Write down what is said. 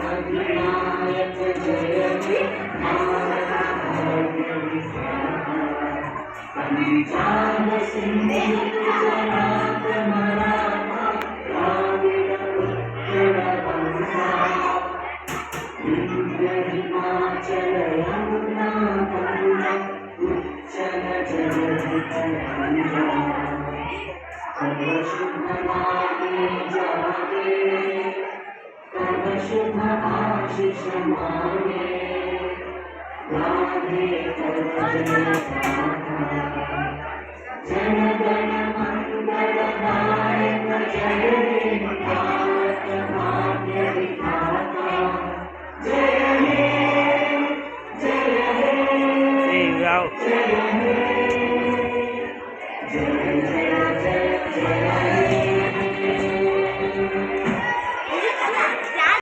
अधिनायक जय हे पंजाब सिंध गुजरात मराठा द्राविड़ उत्कल बंगा विंध्य हिमाचल यमुना गंगा उच्चल जलधि तरंगा तव शुभ नामे जागे तव शुभ आशीष मांगे गाहे तव जय गाथा जन गण मंगल नायक जय हे भारत भाग्य विधाता जय हे जय हे जय हे जय